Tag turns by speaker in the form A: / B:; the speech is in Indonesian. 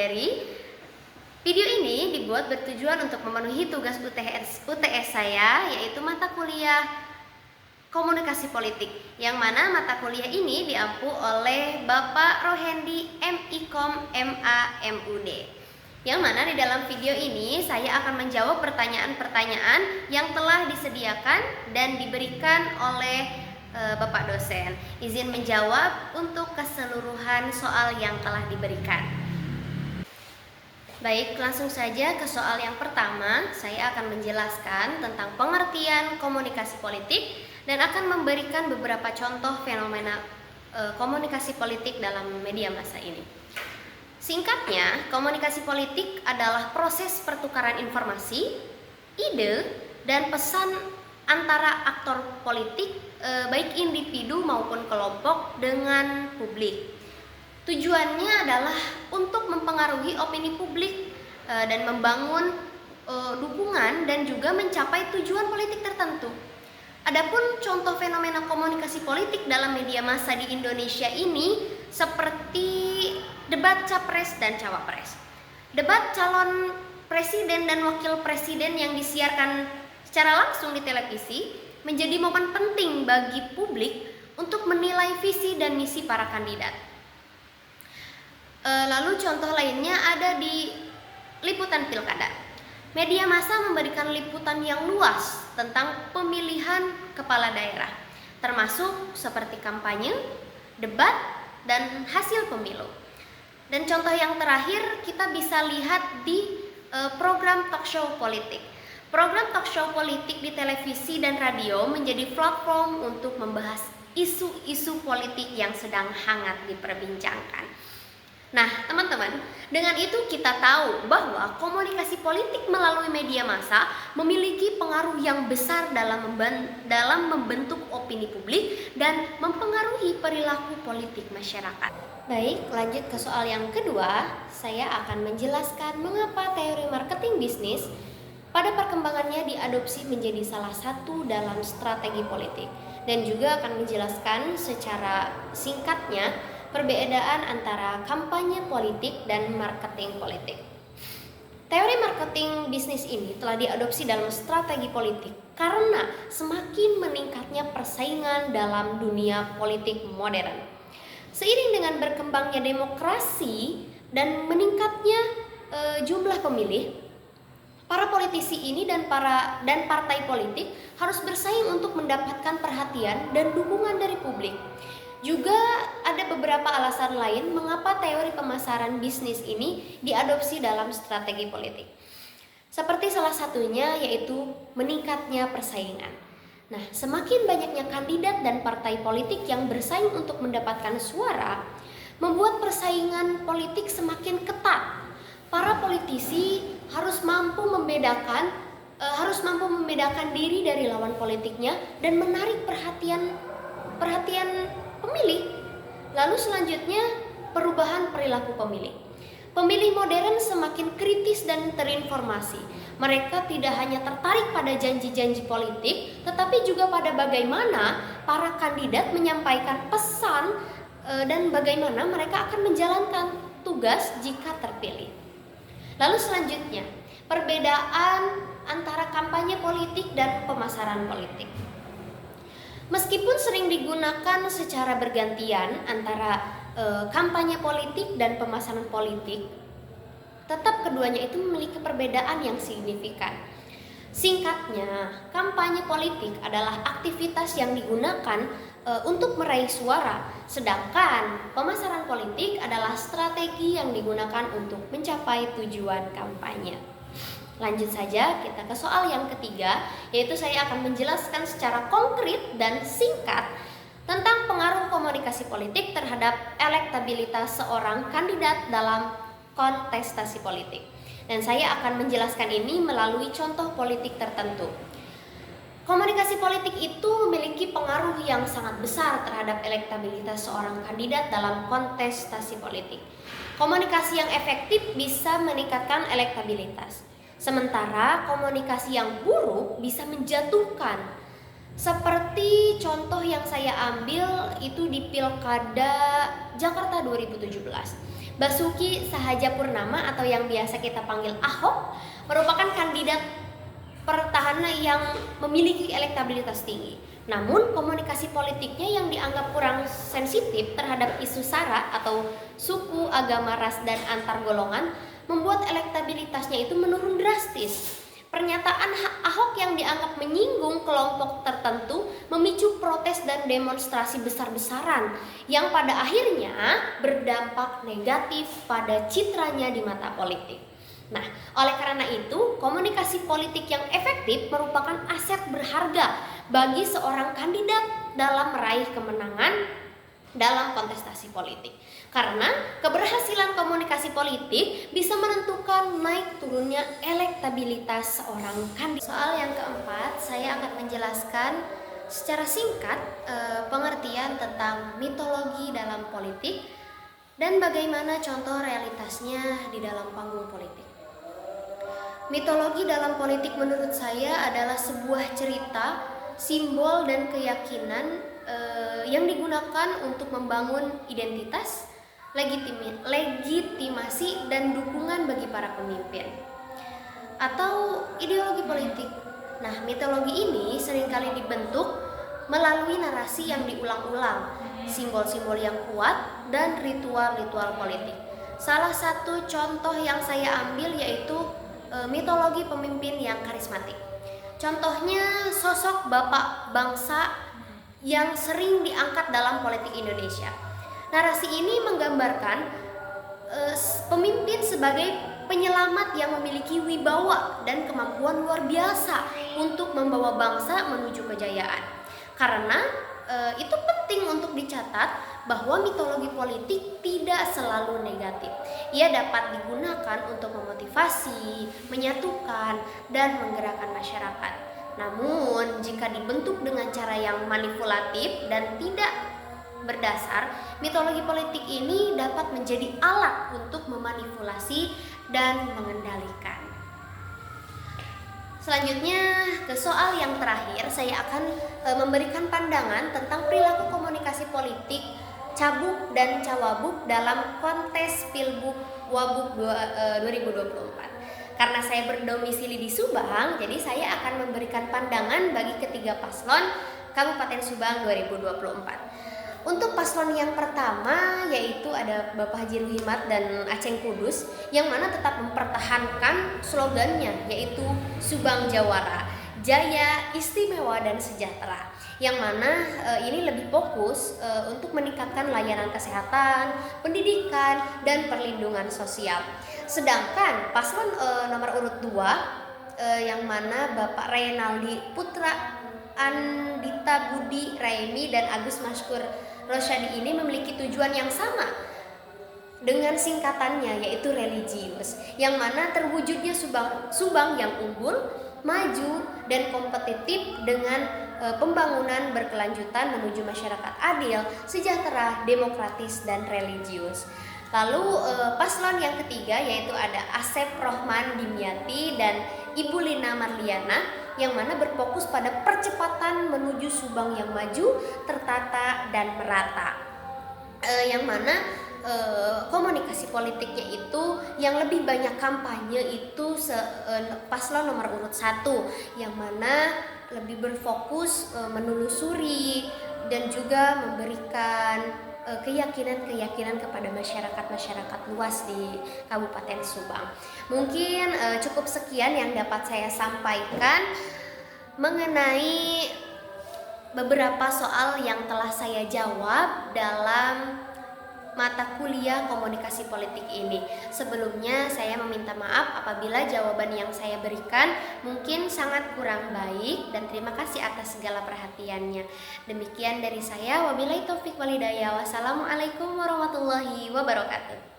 A: materi. Video ini dibuat bertujuan untuk memenuhi tugas UTS saya, yaitu mata kuliah Komunikasi Politik, yang mana mata kuliah ini diampu oleh Bapak Rohendi MIKOM MA MUD. Yang mana di dalam video ini saya akan menjawab pertanyaan-pertanyaan yang telah disediakan dan diberikan oleh Bapak dosen. Izin menjawab untuk keseluruhan soal yang telah diberikan. Baik, langsung saja ke soal yang pertama. Saya akan menjelaskan tentang pengertian komunikasi politik dan akan memberikan beberapa contoh fenomena komunikasi politik dalam media massa ini. Singkatnya, komunikasi politik adalah proses pertukaran informasi, ide, dan pesan antara aktor politik, baik individu maupun kelompok, dengan publik. Tujuannya adalah untuk mempengaruhi opini publik dan membangun dukungan dan juga mencapai tujuan politik tertentu. Adapun contoh fenomena komunikasi politik dalam media massa di Indonesia ini seperti debat capres dan cawapres. Debat calon presiden dan wakil presiden yang disiarkan secara langsung di televisi menjadi momen penting bagi publik untuk menilai visi dan misi para kandidat. Lalu contoh lainnya ada di liputan pilkada. Media massa memberikan liputan yang luas tentang pemilihan kepala daerah, termasuk seperti kampanye, debat, dan hasil pemilu. Dan contoh yang terakhir kita bisa lihat di program talk show politik. Program talk show politik di televisi dan radio menjadi platform untuk membahas isu-isu politik yang sedang hangat diperbincangkan. Nah, teman-teman, dengan itu kita tahu bahwa komunikasi politik melalui media massa memiliki pengaruh yang besar dalam membentuk opini publik dan mempengaruhi perilaku politik masyarakat. Baik, lanjut ke soal yang kedua. Saya akan menjelaskan mengapa teori marketing bisnis pada perkembangannya diadopsi menjadi salah satu dalam strategi politik, dan juga akan menjelaskan secara singkatnya perbedaan antara kampanye politik dan marketing politik. Teori marketing bisnis ini telah diadopsi dalam strategi politik karena semakin meningkatnya persaingan dalam dunia politik modern. Seiring dengan berkembangnya demokrasi dan meningkatnya jumlah pemilih, para politisi ini dan partai politik harus bersaing untuk mendapatkan perhatian dan dukungan dari publik. Juga ada beberapa alasan lain mengapa teori pemasaran bisnis ini diadopsi dalam strategi politik. Seperti salah satunya yaitu meningkatnya persaingan. Nah, semakin banyaknya kandidat dan partai politik yang bersaing untuk mendapatkan suara, membuat persaingan politik semakin ketat. Para politisi harus mampu membedakan diri dari lawan politiknya dan menarik perhatian pemilih. Lalu selanjutnya, perubahan perilaku pemilih. Pemilih modern semakin kritis dan terinformasi. Mereka tidak hanya tertarik pada janji-janji politik, tetapi juga pada bagaimana para kandidat menyampaikan pesan dan bagaimana mereka akan menjalankan tugas jika terpilih. Lalu selanjutnya, perbedaan antara kampanye politik dan pemasaran politik. Meskipun sering digunakan secara bergantian antara kampanye politik dan pemasaran politik, tetap keduanya itu memiliki perbedaan yang signifikan. Singkatnya, kampanye politik adalah aktivitas yang digunakan untuk meraih suara, sedangkan pemasaran politik adalah strategi yang digunakan untuk mencapai tujuan kampanye. Lanjut saja kita ke soal yang ketiga, yaitu saya akan menjelaskan secara konkret dan singkat tentang pengaruh komunikasi politik terhadap elektabilitas seorang kandidat dalam kontestasi politik. Dan saya akan menjelaskan ini melalui contoh politik tertentu. Komunikasi politik itu memiliki pengaruh yang sangat besar terhadap elektabilitas seorang kandidat dalam kontestasi politik. Komunikasi yang efektif bisa meningkatkan elektabilitas. Sementara komunikasi yang buruk bisa menjatuhkan. Seperti contoh yang saya ambil itu di Pilkada Jakarta 2017. Basuki Sahajapurnama atau yang biasa kita panggil Ahok merupakan kandidat petahana yang memiliki elektabilitas tinggi. Namun komunikasi politiknya yang dianggap kurang sensitif terhadap isu SARA atau suku, agama, ras, dan antar golongan membuat elektabilitasnya itu menurun drastis. Pernyataan Ahok yang dianggap menyinggung kelompok tertentu memicu protes dan demonstrasi besar-besaran yang pada akhirnya berdampak negatif pada citranya di mata politik. Nah, oleh karena itu, komunikasi politik yang efektif merupakan aset berharga bagi seorang kandidat dalam meraih kemenangan dalam kontestasi politik. Karena keberhasilan komunikasi politik bisa menentukan naik turunnya elektabilitas seorang kandidat. Soal yang keempat, saya akan menjelaskan secara singkat pengertian tentang mitologi dalam politik dan bagaimana contoh realitasnya di dalam panggung politik. Mitologi dalam politik menurut saya adalah sebuah cerita, simbol, dan keyakinan yang digunakan untuk membangun identitas, legitimasi, dan dukungan bagi para pemimpin atau ideologi politik. Nah, mitologi ini seringkali dibentuk melalui narasi yang diulang-ulang, simbol-simbol yang kuat, dan ritual-ritual politik. Salah satu contoh yang saya ambil yaitu mitologi pemimpin yang karismatik. Contohnya sosok bapak bangsa yang sering diangkat dalam politik Indonesia. Narasi ini menggambarkan pemimpin sebagai penyelamat yang memiliki wibawa dan kemampuan luar biasa untuk membawa bangsa menuju kejayaan. Karena itu penting untuk dicatat bahwa mitologi politik tidak selalu negatif. Ia dapat digunakan untuk memotivasi, menyatukan, dan menggerakkan masyarakat. Namun, jika dibentuk dengan cara yang manipulatif dan tidak berdasar, mitologi politik ini dapat menjadi alat untuk memanipulasi dan mengendalikan. Selanjutnya, ke soal yang terakhir, saya akan memberikan pandangan tentang perilaku komunikasi politik Cabuk dan Cawabuk dalam kontes Pilgub Wabub 2024. Karena saya berdomisili di Subang, jadi saya akan memberikan pandangan bagi ketiga paslon Kabupaten Subang 2024. Untuk paslon yang pertama yaitu ada Bapak Haji Ruhimat dan Aceng Kudus, yang mana tetap mempertahankan slogannya yaitu Subang Jawara, Jaya, Istimewa, dan Sejahtera, yang mana ini lebih fokus untuk meningkatkan layanan kesehatan, pendidikan, dan perlindungan sosial. Sedangkan paslon nomor urut 2 yang mana Bapak Reynaldi Putra, Andita Budi Raimi, dan Agus Maskur Rosyadi ini memiliki tujuan yang sama dengan singkatannya yaitu religius, yang mana terwujudnya Subang yang unggul, maju, dan kompetitif dengan pembangunan berkelanjutan menuju masyarakat adil, sejahtera, demokratis, dan religius. Lalu paslon yang ketiga yaitu ada Asep Rohman Dimyati dan Ibu Lina Marliana, yang mana berfokus pada percepatan menuju Subang yang maju, tertata, dan merata. Yang mana komunikasi politiknya itu yang lebih banyak kampanye itu paslon nomor urut 1, yang mana lebih berfokus menelusuri dan juga memberikan keyakinan kepada masyarakat luas di Kabupaten Subang. Mungkin cukup sekian yang dapat saya sampaikan mengenai beberapa soal yang telah saya jawab dalam mata kuliah komunikasi politik ini. Sebelumnya saya meminta maaf apabila jawaban yang saya berikan mungkin sangat kurang baik, dan terima kasih atas segala perhatiannya. Demikian dari saya, wabillahi taufik walhidayah. Wassalamualaikum warahmatullahi wabarakatuh.